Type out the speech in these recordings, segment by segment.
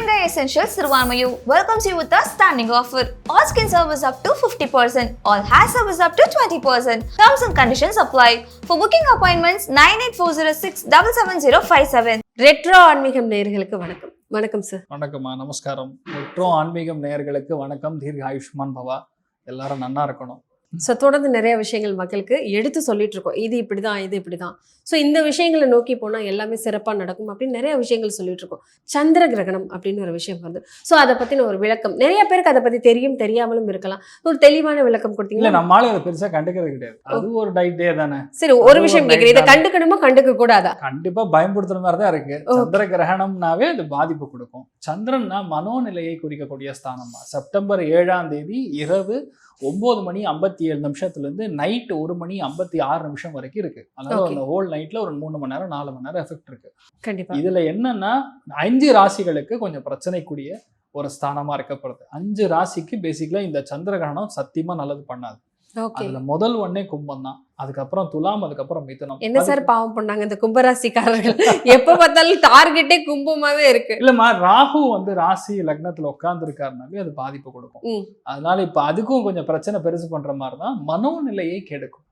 Skin Guy Essentials Sirvamayu welcomes you with a standing offer. All skin service up to 50%, all hair service up to 20%. Terms and conditions apply. For booking appointments 9840677057. Retro ஆன்மீகம் நேயர்களுக்கு வணக்கம். வணக்கம் sir. வணக்கம்மா, நமஸ்காரம். Retro ஆன்மீகம் நேயர்களுக்கு வணக்கம். தீர்க்க ஆயுஷ்மான் பவா. எல்லாரும் நன்னா இருக்கணும். ஸோ தொடர்ந்து நிறைய விஷயங்கள் மக்களுக்கு எடுத்து சொல்லிட்டு இருக்கோம். இது இப்படிதான், இது இப்படிதான். ஸோ இந்த விஷயங்களை நோக்கி போனால் எல்லாமே சிறப்பாக நடக்கும் அப்படின்னு நிறைய விஷயங்கள் சொல்லிட்டு இருக்கோம். சந்திர கிரகணம் அப்படின்னு ஒரு விஷயம் வருது. ஸோ அதை பற்றின ஒரு விளக்கம் நிறைய பேருக்கு அதை பற்றி தெரியும், தெரியாமலும் இருக்கலாம். ஒரு தெளிவான விளக்கம் கொடுத்தீங்களா? நம்மளால அதை பெருசா கண்டுக்கிறது கிடையாது. அது ஒரு டே தானே. சரி, ஒரு விஷயம் கேட்குறேன், இதை கண்டுக்கணுமா கண்டுக்க கூடாதா? கண்டிப்பா பயன்படுத்துற மாதிரி தான் இருக்கு. சந்திர கிரகணம்னாவே அது பாதிப்பு கொடுக்கும். சந்திரன்னா மனோநிலையை குறிக்கக்கூடிய ஸ்தானமா. செப்டம்பர் 7ஆம் தேதி இரவு 9:57 இருந்து நைட் 1:56 வரைக்கும் இருக்கு. அதனால அந்த ஹோல் நைட்ல ஒரு 3 மணி நேரம் 4 மணி நேரம் எஃபெக்ட் இருக்கு. கண்டிப்பா இதுல என்னன்னா 5 ராசிகளுக்கு கொஞ்சம் பிரச்சனைக்குரிய ஒரு ஸ்தானமா இருக்கப்படுது. 5 ராசிக்கு பேசிக்கலா இந்த சந்திர கிரகணம் சத்தியமா நல்லது பண்ணாது. அதுல முதல் ஒன்னே கும்பம் தான், அதுக்கப்புறம் துலாம், அதுக்கப்புறம் மிதுனம். என்ன சார் பாவம் பண்ணாங்க இந்த கும்பராசிக்காரர்கள்? எப்ப பார்த்தாலும் டார்கெட்டே கும்பமாவே இருக்கு. இல்லம்மா, ராகு ராசி லக்னத்துல உட்கார்ந்து இருக்காருனாலே அது பாதிப்பு கொடுக்கும். அதனால இப்ப அதுக்கும் கொஞ்சம் பிரச்சனை பெருசு பண்ற மாதிரிதான் மனோநிலையை கெடுக்கும்.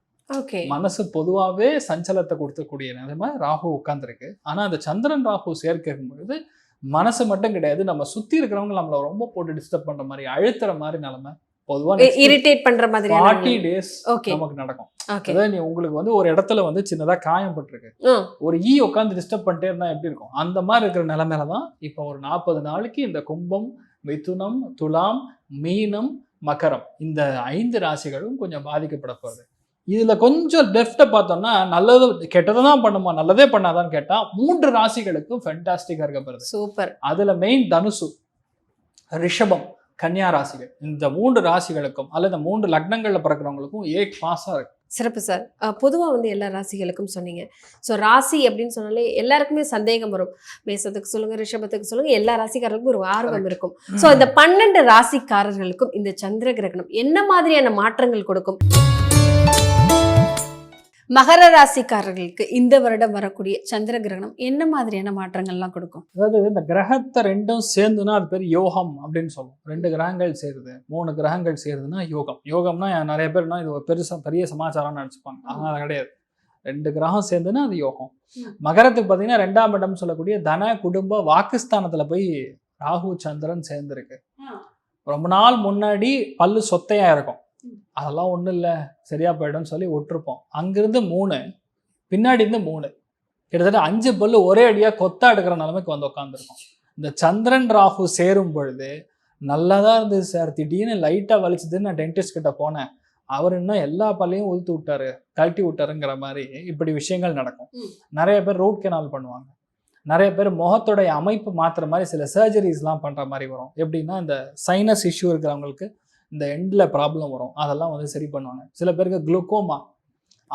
மனசு பொதுவாவே சஞ்சலத்தை கொடுக்கக்கூடிய நிலைமை ராகு உட்கார்ந்துருக்கு. ஆனா அந்த சந்திரன் ராகு சேர்க்கும் பொழுது மனசு மட்டும் கிடையாது, நம்ம சுத்தி இருக்கிறவங்க நம்மள ரொம்ப போட்டு டிஸ்டர்ப் பண்ற மாதிரி, அழுத்துற மாதிரி நிலைமை பொதுவா இரிட்டேட் பண்ற மாதிரி 40 days நமக்கு நடக்கும். அதாவது உங்களுக்கு ஒரு இடத்துல சின்னதா காயம் பட்டிருக்கு, ஒரு உட்காந்து டிஸ்டர்ப் பண்ணிட்டே இருந்தா எப்படி இருக்கும், அந்த மாதிரி இருக்கிற நிலைமையிலதான் இப்ப ஒரு 40 நாளைக்கு இந்த கும்பம், மிதுனம், துலாம், மீனம், மகரம் இந்த 5 ராசிகளும் கொஞ்சம் பாதிக்கப்பட போகுது. இதுல கொஞ்சம் டெப்த பார்த்தோம்னா நல்லது கெட்டதான் பண்ணுமா, நல்லதே பண்ணாதான்னு கேட்டா 3 ராசிகளுக்கும் ஃபென்டாஸ்டிக்கா இருக்கப்படுது. சூப்பர். அதுல மெயின் தனுசு, ரிஷபம், கன்னியா ராசிகள், இந்த 3 ராசிகளுக்கும் அல்லது 3 லக்னங்கள்ல பிறக்கிறவங்களுக்கும் கிளாஸா இருக்கு. சிறப்பு சார். பொதுவாக எல்லா ராசிகளுக்கும் சொன்னீங்க. ஸோ ராசி அப்படின்னு சொன்னாலே எல்லாருக்குமே சந்தேகம் வரும். மேசத்துக்கு சொல்லுங்க, ரிஷபத்துக்கு சொல்லுங்க, எல்லா ராசிக்காரர்களுக்கும் ஒரு ஆர்வம் இருக்கும். ஸோ இந்த 12 ராசிக்காரர்களுக்கும் இந்த சந்திர கிரகணம் என்ன மாதிரியான மாற்றங்கள் கொடுக்கும்? மகர ராசிக்காரர்களுக்கு இந்த வருடம் வரக்கூடிய சந்திர கிரகணம் என்ன மாதிரியான மாற்றங்கள்லாம் கொடுக்கும்? அதாவது இந்த கிரகத்தை ரெண்டும் சேர்ந்துன்னா அது பேர் யோகம் அப்படின்னு சொல்லுவோம். 2 கிரகங்கள் சேருது, 3 கிரகங்கள் சேருதுன்னா யோகம். யோகம்னா நிறைய பேர்னா இது ஒரு பெரிய சமாச்சாரம் நினைச்சுப்பாங்க. ஆனால் அது கிடையாது. 2 கிரகம் சேர்ந்துன்னா அது யோகம். மகரத்துக்கு பார்த்தீங்கன்னா 2ஆம் இடம் சொல்லக்கூடிய தன, குடும்ப, வாக்குஸ்தானத்துல போய் ராகு சந்திரன் சேர்ந்துருக்கு. ரொம்ப நாள் முன்னாடி பல்லு சொத்தையா இருக்கும், அதெல்லாம் ஒன்றும் இல்லை சரியா போயிடும்னு சொல்லி விட்டுருப்போம். அங்கிருந்து 3, பின்னாடி இருந்து 3, கிட்டத்தட்ட 5 பல்லு ஒரே அடியாக கொத்தா எடுக்கிற நிலைமைக்கு உட்காந்துருக்கோம். இந்த சந்திரன் ராகு சேரும் பொழுது நல்லதா இருந்தது சார், திடீர்னு லைட்டாக வலிச்சதுன்னு நான் டென்டிஸ்ட் கிட்ட போனேன், அவர் இன்னும் எல்லா பல்லையும் உதுத்து விட்டாரு, கழட்டி விட்டாருங்கிற மாதிரி இப்படி விஷயங்கள் நடக்கும். நிறைய பேர் ரூட் கெனால் பண்ணுவாங்க, நிறைய பேர் முகத்தோடைய அமைப்பு மாற்றுற மாதிரி சில சர்ஜரிஸ்லாம் பண்ணுற மாதிரி வரும். எப்படின்னா இந்த சைனஸ் இஷ்யூ இருக்கிறவங்களுக்கு இந்த எண்டில் ப்ராப்ளம் வரும், அதெல்லாம் சரி பண்ணுவாங்க. சில பேருக்கு குளுக்கோமா,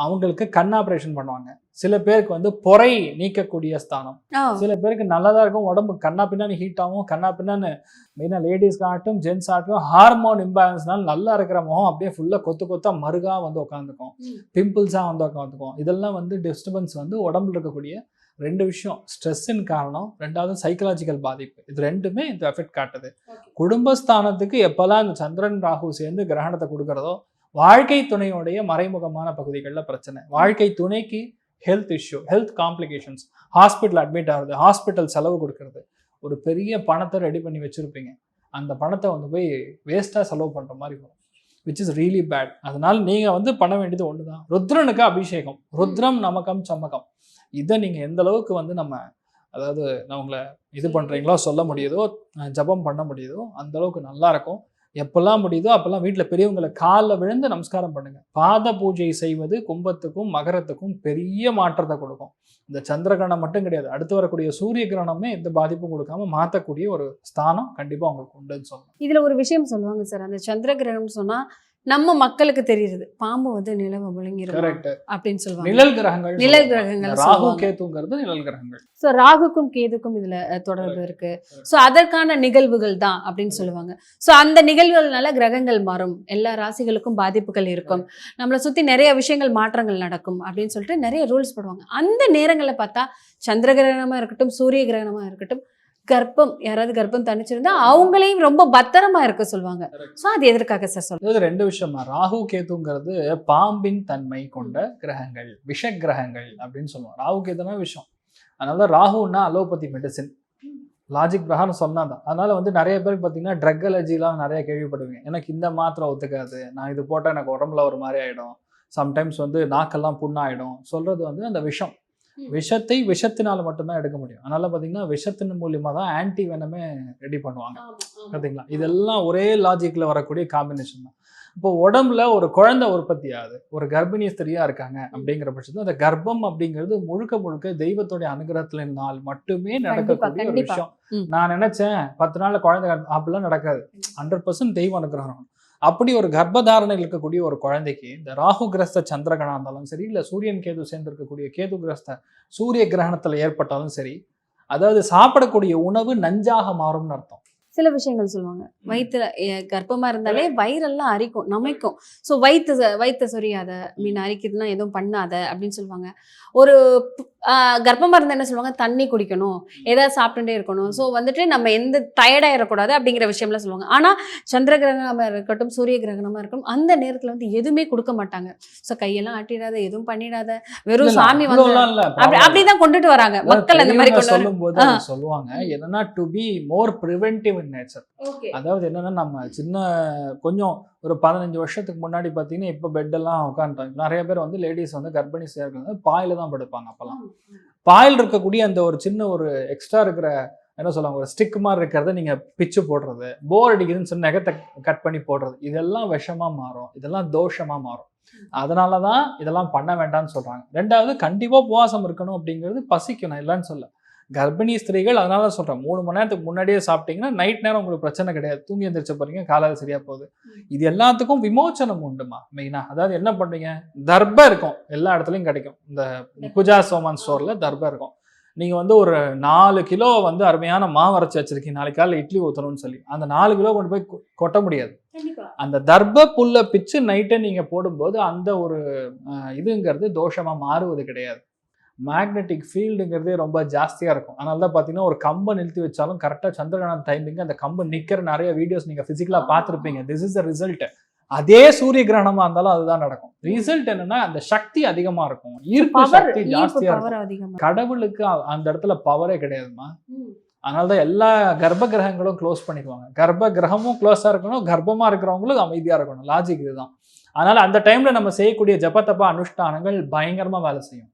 அவங்களுக்கு கண் ஆப்ரேஷன் பண்ணுவாங்க. சில பேருக்கு பொறை நீக்கக்கூடிய ஸ்தானம். சில பேருக்கு நல்லதா இருக்கும், உடம்பு கண்ணா பின்னான்னு ஹீட் ஆகும், கண்ணா பின்னான்னு மெயினாக லேடிஸ்க்கு ஆகட்டும் ஜென்ஸ் ஆகட்டும் ஹார்மோன் இம்பேலன்ஸ்னால நல்லா இருக்கிற முகம் அப்படியே ஃபுல்லாக கொத்தா மருகா உட்காந்துக்கும், பிம்பிள்ஸாக உட்காந்துக்கும். இதெல்லாம் டிஸ்டர்பன்ஸ் உடம்புல இருக்கக்கூடிய 2 விஷயம், ஸ்ட்ரெஸ்ஸின் காரணம், 2வது சைக்கலாஜிக்கல் பாதிப்பு. இது 2மே இந்த எஃபெக்ட் காட்டுது. குடும்பஸ்தானத்துக்கு எப்பெல்லாம் இந்த சந்திரன் ராகு சேர்ந்து கிரகணத்தை கொடுக்கறதோ வாழ்க்கை துணையோடைய மறைமுகமான பகுதிகளில் பிரச்சனை, வாழ்க்கை துணைக்கு health issue, health complications, hospital admit ஆகுது, ஹாஸ்பிட்டல் செலவு கொடுக்கறது, ஒரு பெரிய பணத்தை ரெடி பண்ணி வச்சிருப்பீங்க, அந்த பணத்தை போய் வேஸ்ட்டாக செலவு பண்ணுற மாதிரி வரும், விச் இஸ் ரியலி பேட். அதனால நீங்கள் பண்ண வேண்டியது ஒன்று தான், ருத்ரனுக்கு அபிஷேகம். ருத்ரம் நமகம் சம்மகம், இதை நீங்கள் எந்த அளவுக்கு நம்ம அதாவது நான் உங்களை இது பண்ணுறீங்களோ சொல்ல முடியுதோ, ஜபம் பண்ண முடியுதோ அந்த அளவுக்கு நல்லா இருக்கும். எப்பெல்லாம் முடியுதோ அப்பெல்லாம் வீட்டில் பெரியவங்களை காலில் விழுந்து நமஸ்காரம் பண்ணுங்க. பாத பூஜை செய்வது கும்பத்துக்கும் மகரத்துக்கும் பெரிய மாற்றத்தை கொடுக்கும். இந்த சந்திர கிரகணம் மட்டும் கிடையாது, அடுத்து வரக்கூடிய சூரிய கிரகணமே எந்த பாதிப்பும் கொடுக்காம மாற்றக்கூடிய ஒரு ஸ்தானம் கண்டிப்பாக உங்களுக்கு உண்டுன்னு சொல்லலாம். இதில் ஒரு விஷயம் சொல்லுவாங்க சார், அந்த சந்திர கிரகணம் சொன்னால் நம்ம மக்களுக்கு தெரியுது, பாம்பு நிலவை விழுங்கிரும் அப்படின்னு சொல்லுவாங்க. நிழல் கிரகங்கள், ராகு கேதுங்கிறது நிழல் கிரகங்கள். ஸோ ராகுக்கும் கேதுக்கும் இதுல தொடர்பு இருக்கு. ஸோ அதற்கான நிகழ்வுகள் தான் அப்படின்னு சொல்லுவாங்க. ஸோ அந்த நிகழ்வுகள்னால கிரகங்கள் மாறும், எல்லா ராசிகளுக்கும் பாதிப்புகள் இருக்கும், நம்மளை சுத்தி நிறைய விஷயங்கள் மாற்றங்கள் நடக்கும் அப்படின்னு சொல்லிட்டு நிறைய ரூல்ஸ் போடுவாங்க. அந்த நேரங்களில் பார்த்தா சந்திர கிரகணமா இருக்கட்டும், சூரிய கிரகணமா இருக்கட்டும், கர்ப்பம் யாராவது கர்ப்பம் தனிச்சிருந்தா அவங்களையும் ரொம்ப பத்திரமா இருக்க சொல்லுவாங்க. சோ அது எதற்காக சார் சொல்லுங்க? இது 2 விஷயமா. ராகு கேதுங்கிறது பாம்பின் தன்மை கொண்ட கிரகங்கள், விஷ கிரகங்கள் அப்படின்னு சொல்லுவோம். ராகு கேதுனா விஷம். அதனால ராகுன்னா அலோபதி மெடிசின், லாஜிக் பிரகாரம் சொன்னாதான். அதனால வந்து நிறைய பேருக்கு பார்த்தீங்கன்னா ட்ரக் அலர்ஜிலாம் நிறைய கேள்விப்படுவீங்க. எனக்கு இந்த மாத்திரை ஒத்துக்காது, நான் இது போட்டால் எனக்கு உடம்புல ஒரு மாதிரி ஆகிடும், சம்டைம்ஸ் வந்து நாக்கெல்லாம் புண்ணாயிடும் சொல்றது வந்து அந்த விஷம். விஷத்தை விஷத்தினால மட்டும்தான் எடுக்க முடியும். அதனால பார்த்தீங்கன்னா விஷத்தின் மூலியமா தான் ஆன்டி வெனமே ரெடி பண்ணுவாங்க. பார்த்தீங்களா, இதெல்லாம் ஒரே லாஜிக்ல வரக்கூடிய காம்பினேஷன் தான். இப்போ உடம்புல ஒரு குழந்தை உற்பத்தி ஆகுது, ஒரு கர்ப்பிணி ஸ்திரியா இருக்காங்க அப்படிங்கிற பட்சத்தில் அந்த கர்ப்பம் அப்படிங்கிறது முழுக்க முழுக்க தெய்வத்துடைய அனுகிரகத்தினால் மட்டுமே நடக்கக்கூடிய ஒரு விஷயம். நான் நினைச்சேன் 10 நாள்ல குழந்தை அப்படிலாம் நடக்காது. 100% தெய்வ அனுகிரகம். அப்படி ஒரு கர்ப்பதாரணையில் இருக்கக்கூடிய ஒரு குழந்தைக்கு இந்த ராகு கிரஸ்த சந்திரகணம் இருந்தாலும் சரி, இல்லை சூரியன் கேது சேர்ந்து இருக்கக்கூடிய கேது கிரஸ்த சூரிய கிரகணத்தில் ஏற்பட்டாலும் சரி, அதாவது சாப்பிடக்கூடிய உணவு நஞ்சாக மாறும்னு அர்த்தம். சில விஷயங்கள் சொல்லுவாங்க, வயிற்றுல கர்ப்பமா இருந்தாலே வயிறெல்லாம் அரிக்கும், நமைக்கும். ஸோ வயிற்று சொரியாத, மீன் அரிக்குதுன்னா எதுவும் பண்ணாத அப்படின்னு சொல்லுவாங்க. ஒரு கர்ப்பமா இருந்தா என்ன சொல்லுவாங்க, தண்ணி குடிக்கணும், ஏதாவது சாப்பிட்டுட்டே இருக்கணும். ஸோ வந்துட்டு நம்ம எந்த டயர்டாயிடக்கூடாது அப்படிங்கிற விஷயம்லாம் சொல்லுவாங்க. ஆனா சந்திர கிரகணமா இருக்கட்டும், சூரிய கிரகணமா இருக்கட்டும், அந்த நேரத்துல வந்து எதுவுமே கொடுக்க மாட்டாங்க. ஸோ கையெல்லாம் ஆட்டிடாத, எதுவும் பண்ணிடாத, வெறும் சாமி வந்து அப்படிதான் கொண்டுட்டு வராங்க மக்கள். அந்த மாதிரி சொல்லும் போது சொல்லுவாங்க என்னன்னா, to be more preventive in nature. அதாவது என்னன்னா, நம்ம சின்ன கொஞ்சம் ஒரு 15 வருஷத்துக்கு முன்னாடி பார்த்தீங்கன்னா, இப்போ பெட்டெல்லாம் உட்காந்துட்டாங்க. நிறைய பேர் வந்து லேடிஸ் வந்து கர்ப்பிணிஸாக இருக்கிறது பாயில தான் படுப்பாங்க. அப்போல்லாம் பாயில் இருக்கக்கூடிய அந்த ஒரு சின்ன ஒரு எக்ஸ்ட்ரா இருக்கிற என்ன சொல்லுவாங்க, ஒரு ஸ்டிக் மாதிரி இருக்கிறத நீங்கள் பிச்சு போடுறது, போர் அடிக்குதுன்னு சொல்லி நகத்தை கட் பண்ணி போடுறது, இதெல்லாம் விஷமாக மாறும், இதெல்லாம் தோஷமாக மாறும். அதனால தான் இதெல்லாம் பண்ண வேண்டாம்னு சொல்கிறாங்க. 2வது, கண்டிப்பாக உபவாசம் இருக்கணும் அப்படிங்கிறது பசிக்கணும், இல்லைன்னு சொல்ல. கர்ப்பிணி ஸ்திரீகள் அதனால சொல்கிறேன், 3 மணி நேரத்துக்கு முன்னாடியே சாப்பிட்டீங்கன்னா நைட் நேரம் உங்களுக்கு பிரச்சனை கிடையாது, தூங்கி எந்திரிச்ச போறீங்க, காலையில் சரியா போகுது. இது எல்லாத்துக்கும் விமோச்சனம் உண்டுமா மெயினாக. அதாவது என்ன பண்ணுறீங்க, தர்பை இருக்கும், எல்லா இடத்துலையும் கிடைக்கும். இந்த பூஜா சோமன் ஸ்டோரில் தர்பை இருக்கும். நீங்கள் வந்து ஒரு 4 கிலோ வந்து அருமையான மாவு அரைச்சி வச்சிருக்கீங்க, நாளைக்கு காலையில் இட்லி ஊற்றணும்னு சொல்லி, அந்த 4 கிலோ கொண்டு போய் கொட்ட முடியாது. அந்த தர்ப புல்லை பிச்சு நைட்டை நீங்கள் போடும்போது அந்த ஒரு இதுங்கிறது தோஷமாக மாறுவது கிடையாது. மேக்னெட்டிக் ஃபீல்டுங்கிறதே ரொம்ப ஜாஸ்தியாக இருக்கும். அதனால தான் பார்த்தீங்கன்னா, ஒரு கம்பை நிறுத்தி வச்சாலும் கரெக்டாக சந்திரகிரகணம் டைமிங் அந்த கம்பை நிற்கிற நிறைய வீடியோஸ் நீங்கள் ஃபிசிக்கலாக பார்த்துருப்பீங்க. This is the result. அதே சூரிய கிரகணமாக இருந்தாலும் அதுதான் நடக்கும். ரிசல்ட் என்னன்னா, அந்த சக்தி அதிகமாக இருக்கும், ஈர்ப்பு சக்தி ஜாஸ்தியாக இருக்கும். கடவுளுக்கு அந்த இடத்துல பவரே கிடையாதுமா. அதனால தான் எல்லா கர்ப்ப கிரகங்களும் க்ளோஸ் பண்ணிக்குவாங்க. கர்ப்ப கிரகமும் க்ளோஸாக இருக்கணும், கர்ப்பமாக இருக்கிறவங்களும் அமைதியாக இருக்கணும். லாஜிக் இதுதான். அதனால அந்த டைம்ல நம்ம செய்யக்கூடிய ஜபத்தப்பா அனுஷ்டானங்கள் பயங்கரமா வேலை செய்யும்.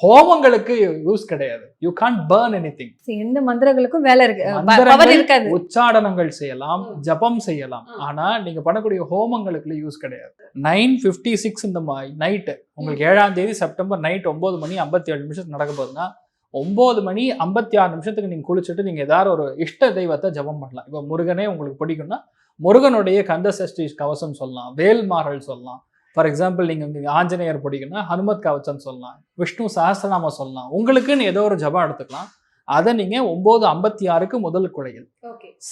ஹோமங்களுக்கு யூஸ் கிடையாது. You can't burn anything. எந்த மந்திரங்களுக்கும் வேலை இருக்கு, பவர் இருக்காது. உச்சாடனங்கள் செய்யலாம், ஜபம் செய்யலாம், ஆனா நீங்க பண்ணக்கூடிய ஹோமங்களுக்கு யூஸ் கிடையாது. 9:56 இந்த நைட்டு உங்களுக்கு 7ஆம் தேதி செப்டம்பர் நைட் 9 மணி 57 நிமிஷத்துக்கு நடக்க போகுதுன்னா, 9 மணி 56 நிமிஷத்துக்கு நீங்க குளிச்சுட்டு நீங்க ஏதாவது ஒரு இஷ்ட தெய்வத்தை ஜபம் பண்ணலாம். இப்போ முருகனே உங்களுக்கு பிடிக்கும்னா முருகனுடைய கந்த சஷ்டி கவசம் சொல்லலாம், வேல்மாறல் சொல்லலாம். ஃபார் எக்ஸாம்பிள் நீங்கள் ஆஞ்சநேயர் பிடிக்குன்னா ஹனுமத் கவச்சம் சொல்லலாம், விஷ்ணு சஹஸ்ரநாமம் சொல்லலாம். உங்களுக்குன்னு ஏதோ ஒரு ஜபம் எடுத்துக்கலாம். அதை நீங்கள் 9:56க்கு முதல் குழையில்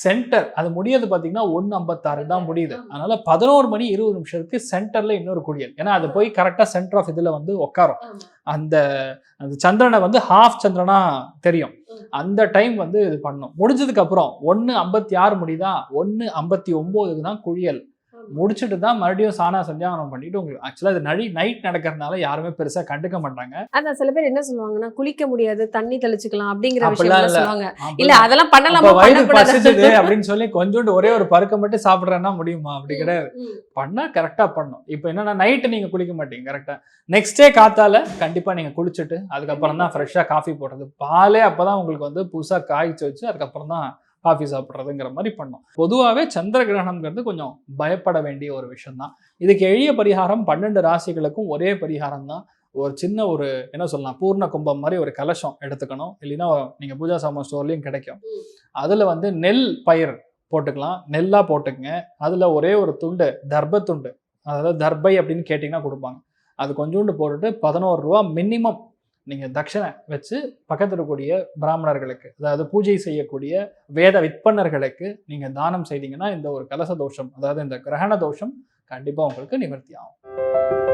சென்டர் அது முடியாது பார்த்தீங்கன்னா 1:56 தான் முடியுது. அதனால 11 மணி 20 நிமிஷத்துக்கு சென்டர்ல இன்னொரு குளியல். ஏன்னா அது போய் கரெக்டாக சென்டர் ஆஃப் இதில் வந்து உட்காரும். அந்த அந்த சந்திரனை வந்து ஹாஃப் சந்திரனா தெரியும். அந்த டைம் வந்து இது பண்ணும். முடிஞ்சதுக்கு அப்புறம் 1:56 முடியுதா, 1:59க்கு தான் குளியல். முடிச்சுட்டு தான் மறுபடியும் சானா சந்தியாவனம் பண்ணிட்டு உங்களுக்கு ஆக்சுவலா இது நைட் நடக்கிறதுனால யாருமே பெருசா கண்டுக்க மாட்டாங்க. ஆனா சில பேர் என்ன சொல்லுவாங்கன்னா, குளிக்க முடியாது, தண்ணி தெளிச்சுக்கலாம் அப்படிங்கிற விஷயம் சொல்லுவாங்க. இல்ல அதெல்லாம் பண்ணலாமா, வயிறு பசிச்சது அப்படின்னு சொல்லி கொஞ்சோண்டு ஒரே ஒரு பருக்க மட்டும் சாப்பிடுறேன்னா முடியுமா? அப்படி கிடையாது. பண்ணா கரெக்டா பண்ணும். இப்போ என்னன்னா, நைட்டு நீங்க குளிக்க மாட்டீங்க கரெக்டா, நெக்ஸ்ட் டே காத்தால கண்டிப்பா நீங்க குளிச்சுட்டு அதுக்கப்புறம் தான் ஃப்ரெஷ்ஷா காஃபி போடுறது. பாலே அப்பதான் உங்களுக்கு வந்து புதுசா காய்ச்சி வச்சு அதுக்கப்புறம் தான் காஃபி சாப்பிட்றதுங்கிற மாதிரி பண்ணோம். பொதுவாகவே சந்திர கிரகணம்ங்கிறது கொஞ்சம் பயப்பட வேண்டிய ஒரு விஷயம் தான். இதுக்கு எளிய பரிகாரம் 12 ராசிகளுக்கும் ஒரே பரிகாரம் தான். ஒரு சின்ன ஒரு என்ன சொல்லலாம், பூர்ண கும்பம் மாதிரி ஒரு கலசம் எடுத்துக்கணும். இல்லைன்னா நீங்கள் பூஜா சாமான் ஸ்டோர்லேயும் கிடைக்கும். அதில் வந்து நெல் பயிர் போட்டுக்கலாம், நெல்லாக போட்டுக்குங்க. அதில் ஒரே ஒரு துண்டு தர்ப துண்டு, அதாவது தர்பை அப்படின்னு கேட்டிங்கன்னா கொடுப்பாங்க. அது கொஞ்சோண்டு போட்டுட்டு 11 ரூபா மினிமம் நீங்கள் தட்சணை வச்சு பக்கத்தில் இருக்கக்கூடிய பிராமணர்களுக்கு, அதாவது பூஜை செய்யக்கூடிய வேத விற்பனர்களுக்கு நீங்கள் தானம் செய்தீங்கன்னா இந்த ஒரு கலச தோஷம், அதாவது இந்த கிரகண தோஷம் கண்டிப்பாக உங்களுக்கு நிவர்த்தி ஆகும்.